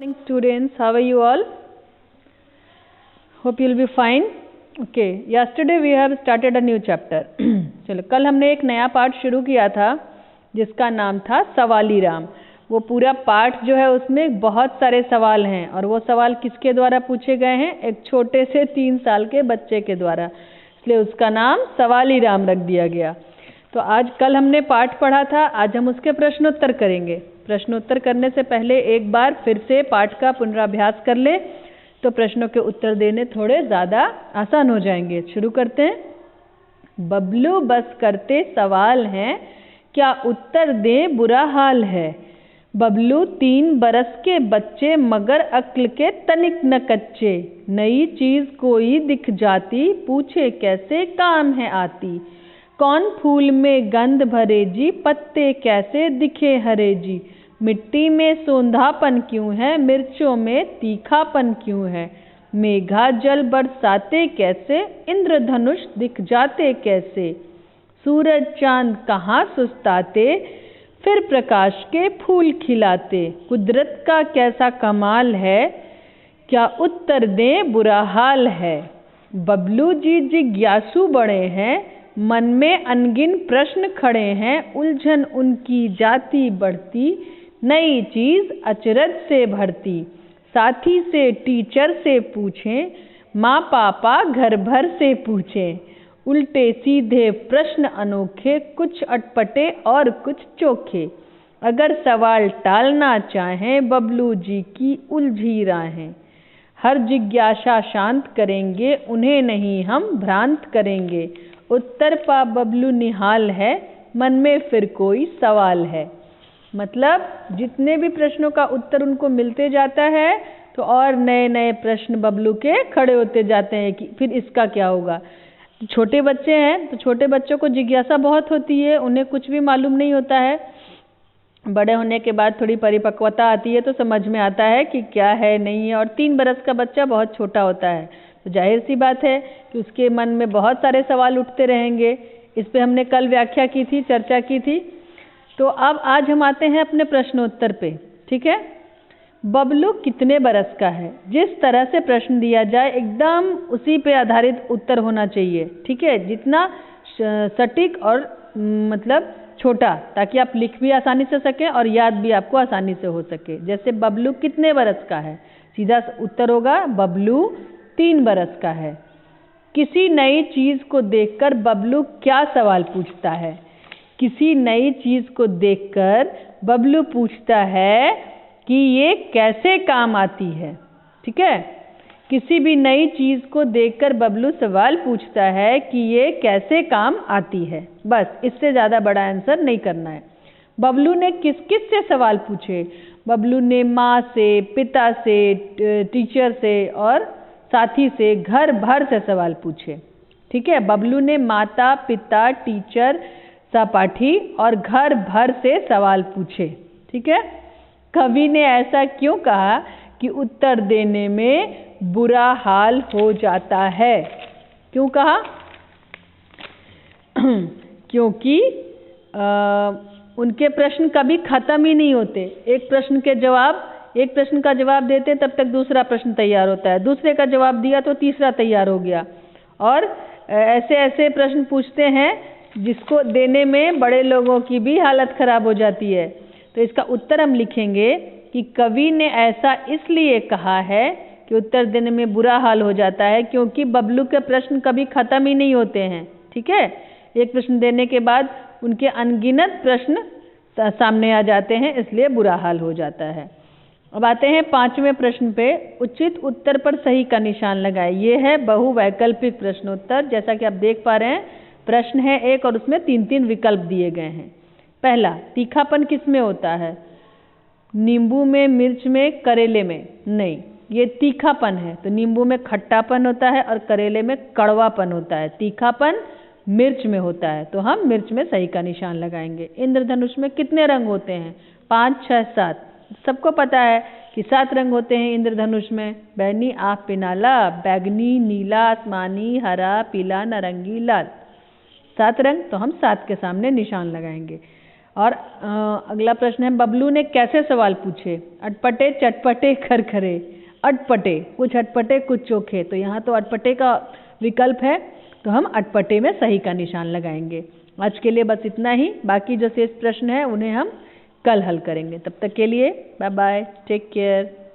Morning students, how are you all? Hope you will be fine. Okay, yesterday we have started a new chapter. चलो, कल हमने एक नया पाठ शुरू किया था जिसका नाम था सवाली राम। वो पूरा पाठ जो है उसमें बहुत सारे सवाल हैं और वो सवाल किसके द्वारा पूछे गए हैं? एक छोटे से 3 साल के बच्चे के द्वारा, इसलिए उसका नाम सवाली राम रख दिया गया। तो आज कल हमने पाठ पढ़ा था, आज हम उसके प्रश्नोत्तर करेंगे। प्रश्नोत्तर करने से पहले एक बार फिर से पाठ का पुनराभ्यास कर ले तो प्रश्नों के उत्तर देने थोड़े ज़्यादा आसान हो जाएंगे। शुरू करते हैं। बबलू बस करते सवाल हैं, क्या उत्तर दें बुरा हाल है। बबलू 3 बरस के बच्चे मगर अक्ल के तनिक न कच्चे। नई चीज़ कोई दिख जाती पूछे कैसे काम है आती। कौन फूल में गंध भरे जी पत्ते कैसे दिखे हरे जी। मिट्टी में सोंधापन क्यों है मिर्चों में तीखापन क्यों है। मेघा जल बरसाते कैसे इंद्रधनुष दिख जाते कैसे। सूरज चांद कहाँ सुस्ताते फिर प्रकाश के फूल खिलाते। कुदरत का कैसा कमाल है क्या उत्तर दें बुरा हाल है। बबलू जी जिज्ञासु बड़े हैं, मन में अनगिन प्रश्न खड़े हैं। उलझन उनकी जाती बढ़ती, नई चीज़ अचरज से भरती। साथी से टीचर से पूछें, माँ पापा घर भर से पूछें। उल्टे सीधे प्रश्न अनोखे, कुछ अटपटे और कुछ चोखे। अगर सवाल टालना चाहें बबलू जी की उलझी राहें। हर जिज्ञासा शांत करेंगे, उन्हें नहीं हम भ्रांत करेंगे। उत्तर पा बबलू निहाल है, मन में फिर कोई सवाल है। मतलब जितने भी प्रश्नों का उत्तर उनको मिलते जाता है तो और नए नए प्रश्न बबलू के खड़े होते जाते हैं कि फिर इसका क्या होगा। छोटे बच्चे हैं तो छोटे बच्चों को जिज्ञासा बहुत होती है, उन्हें कुछ भी मालूम नहीं होता है। बड़े होने के बाद थोड़ी परिपक्वता आती है तो समझ में आता है कि क्या है नहीं है। और 3 बरस का बच्चा बहुत छोटा होता है तो जाहिर सी बात है कि उसके मन में बहुत सारे सवाल उठते रहेंगे। इस पे हमने कल व्याख्या की थी, चर्चा की थी। तो अब आज हम आते हैं अपने प्रश्नोत्तर पे, ठीक है। बबलू कितने बरस का है, जिस तरह से प्रश्न दिया जाए एकदम उसी पे आधारित उत्तर होना चाहिए, ठीक है। जितना सटीक और मतलब छोटा, ताकि आप लिख भी आसानी से सकें और याद भी आपको आसानी से हो सके। जैसे बबलू कितने बरस का है, सीधा उत्तर होगा बबलू 3 बरस का है। किसी नई चीज़ को देखकर बबलू क्या सवाल पूछता है। किसी नई चीज़ को देखकर बबलू पूछता है कि ये कैसे काम आती है, ठीक है। किसी भी नई चीज़ को देखकर बबलू सवाल पूछता है कि ये कैसे काम आती है। बस, इससे ज़्यादा बड़ा आंसर नहीं करना है। बबलू ने किस किस से सवाल पूछे। बबलू ने माँ से, पिता से, टीचर से और साथी से, घर भर से सवाल पूछे, ठीक है। बबलू ने माता पिता टीचर सहपाठी और घर भर से सवाल पूछे, ठीक है। कवि ने ऐसा क्यों कहा कि उत्तर देने में बुरा हाल हो जाता है। क्यों कहा? क्योंकि उनके प्रश्न कभी खत्म ही नहीं होते। एक प्रश्न का जवाब देते तब तक दूसरा प्रश्न तैयार होता है, दूसरे का जवाब दिया तो तीसरा तैयार हो गया। और ऐसे ऐसे प्रश्न पूछते हैं जिसको देने में बड़े लोगों की भी हालत खराब हो जाती है। तो इसका उत्तर हम लिखेंगे कि कवि ने ऐसा इसलिए कहा है कि उत्तर देने में बुरा हाल हो जाता है क्योंकि बबलू के प्रश्न कभी खत्म ही नहीं होते हैं, ठीक है। एक प्रश्न देने के बाद उनके अनगिनत प्रश्न सामने आ जाते हैं, इसलिए बुरा हाल हो जाता है। अब आते हैं 5वें प्रश्न पे। उचित उत्तर पर सही का निशान लगाए। ये है बहुवैकल्पिक प्रश्नोत्तर। जैसा कि आप देख पा रहे हैं, प्रश्न है एक और उसमें 3-3 विकल्प दिए गए हैं। पहला, तीखापन किस में होता है? नींबू में, मिर्च में, करेले में? नहीं, ये तीखापन है तो नींबू में खट्टापन होता है और करेले में कड़वापन होता है। तीखापन मिर्च में होता है तो हम मिर्च में सही का निशान लगाएंगे। इंद्रधनुष में कितने रंग होते हैं? 5, 6, 7। सबको पता है कि 7 रंग होते हैं इंद्रधनुष में। बैगनी, आँख पिनाला, बैगनी, नीला, आसमानी, हरा, पीला, नारंगी, लाल। 7 रंग, तो हम 7 के सामने निशान लगाएंगे। और अगला प्रश्न है, बबलू ने कैसे सवाल पूछे? अटपटे, चटपटे, खरखरे। अटपटे, कुछ अटपटे कुछ चोखे, तो यहाँ तो अटपटे का विकल्प है, तो हम अटपटे में सही का निशान लगाएंगे। आज के लिए बस इतना ही, बाकी जो शेष प्रश्न है उन्हें हम कल हल करेंगे। तब तक के लिए बाय बाय, टेक केयर।